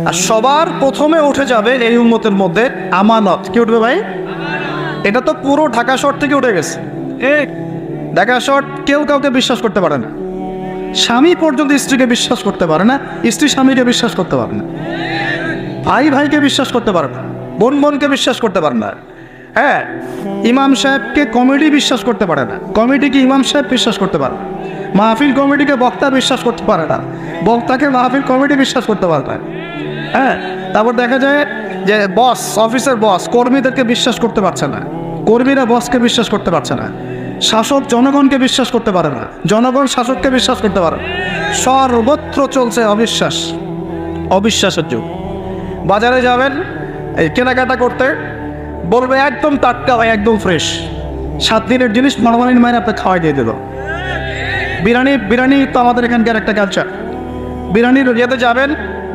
আর সবার প্রথমে উঠে যাবে এই উম্মতের মধ্যে আমানত। কি উঠবে ভাই? এটা তো পুরো ঢাকা শহর থেকে উঠে গেছে। ঢাকা শহর কেউ কাউকে বিশ্বাস করতে পারে না। স্বামী পর্যন্ত স্ত্রীকে বিশ্বাস করতে পারে না, স্ত্রী স্বামীকে বিশ্বাস করতে পারে না, ভাই ভাইকে বিশ্বাস করতে পারে না, বোন বোনকে বিশ্বাস করতে পারে না। হ্যাঁ, ইমাম সাহেবকে কমিটি বিশ্বাস করতে পারে না, কমিটিকে ইমাম সাহেব বিশ্বাস করতে পারে না, মাহফিল কমিটিকে বক্তা বিশ্বাস করতে পারে না, বক্তাকে মাহফিল কমিটি বিশ্বাস করতে পারে না। হ্যাঁ, তারপর দেখা যায় যে বস, অফিসের বস কর্মীদেরকে বিশ্বাস করতে পারছে না, কর্মীরা বসকে বিশ্বাস করতে পারছে না, শাসক জনগণকে বিশ্বাস করতে পারে না, জনগণ শাসককে বিশ্বাস করতে পারে না। সর্বত্র চলছে অবিশ্বাস, অবিশ্বাসের যুগ। বাজারে যাবেন এই কেনাকাটা করতে, বলবে একদম টাটকা ভাই, একদম ফ্রেশ, 7 দিনের জিনিস নরমালিন মাইনে আপনি খাওয়াই দিয়ে দিল। বিরিয়ানি তো আমাদের এখানকার একটা কালচার। বিরিয়ানির ইয়েতে যাবেন,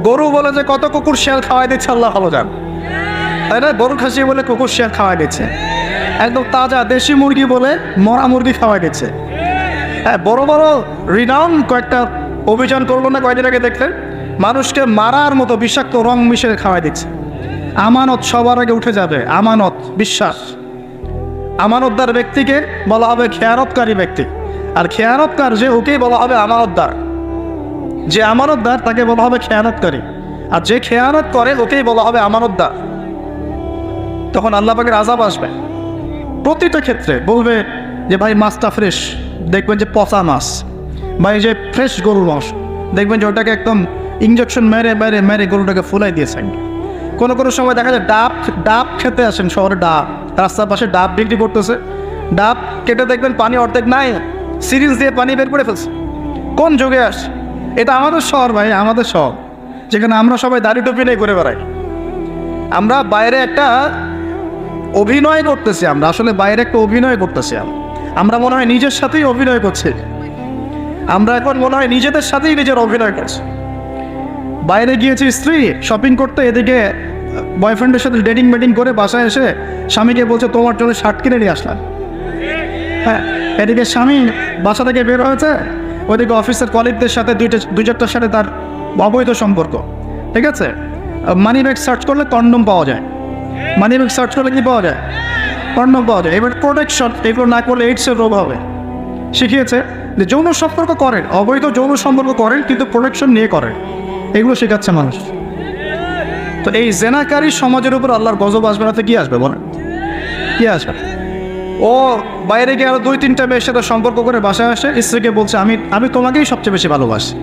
গরু বলে যে কত কুকুর শিয়াল খাওয়াই দিচ্ছে আল্লাহ ভালো যান, তাই না? গরু খাসি বলে কুকুর শিয়াল খাওয়াই দিচ্ছে, একদম তাজা দেশি মুরগি বলে মরা মুরগি খাওয়াই দিচ্ছে। হ্যাঁ, বড় বড় রিনাউন কয়েকটা অভিযান করলো না কয়েকদিন আগে, দেখলেন মানুষকে মারার মতো বিষাক্ত রং মিশিয়ে খাওয়াই দিচ্ছে। আমানত সবার আগে উঠে যাবে, আমানত, বিশ্বাস। আমানতদার ব্যক্তিকে বলা হবে খেয়ানতকারী ব্যক্তি, আর খেয়ানতকার যে ওকেই বলা হবে আমানতদার। যে আমানতদার তাকে বলা হবে খেয়ানতকারী, আর যে খেয়ানত করে ওকেই বলা হবে আমানতদার। তখন আল্লাহ পাকের আযাব আসবে প্রতিটা ক্ষেত্রে। বলবে যে ভাই মাছটা ফ্রেশ, দেখবেন যে পচা মাছ, ভাই যে ফ্রেশ গরুর মাংস, দেখবেন যে ওটাকে একদম ইঞ্জেকশন মেরে মেরে মেরে গরুটাকে ফুলাই দিয়েছেন। কোনো কোনো সময় দেখা যায় ডাব খেতে আসেন শহরে, ডাব রাস্তার পাশে ডাব বিক্রি করতেছে, ডাব কেটে দেখবেন পানি অর্ধেক নাই, সিরিঞ্জ দিয়ে পানি বের করে ফেলছে। কোন যুগে আসে? এটা আমাদের শহর ভাই, আমাদের শহর, যেখানে আমরা সবাই দাড়ি টুপি নিয়ে ঘুরে বেড়াই। আমরা বাইরে একটা অভিনয় করতেছি, আমরা আসলে বাইরে একটা অভিনয় করতেছি। আমরা মনে হয় নিজের সাথেই অভিনয় করছি, আমরা এখন মনে হয় নিজেদের সাথেই নিজের অভিনয় করছি। বাইরে গিয়েছি স্ত্রী শপিং করতে, এদিকে বয়ফ্রেন্ডের সাথে ডেটিং মেটিং করে বাসায় এসে স্বামীকে বলছে তোমার জন্য শার্ট কিনে নিয়ে আসলাম। হ্যাঁ, এদিকে স্বামী বাসা থেকে বের হয়েছে, ওইদিকে অফিসের কলিগদের সাথে দুই চারটার সাথে তার অবৈধ সম্পর্ক। ঠিক আছে, মানি ব্যাগ সার্চ করলে কন্ডম পাওয়া যায়, মানি ব্যাগ সার্চ করলে কি পাওয়া যায়? কন্ডম পাওয়া যায়। এবার প্রোটেকশন, এগুলো না করলে এইডসের রোগ হবে। শিখিয়েছে যে যৌন সম্পর্ক করেন, অবৈধ যৌন সম্পর্ক করেন, কিন্তু প্রোটেকশন নিয়ে করেন, এগুলো শেখাচ্ছে মানুষ। তো এই জেনাকারী সমাজের উপর আল্লাহর গজব আসবে না তো কি আসবে বলেন? কি আসবে? ও বাইরে গিয়ে আরো 2-3টা মেয়ের সাথে সম্পর্ক করে বাসায় আসে, স্ত্রীকে বলছে আমি তোমাকেই সবচেয়ে বেশি ভালোবাসি।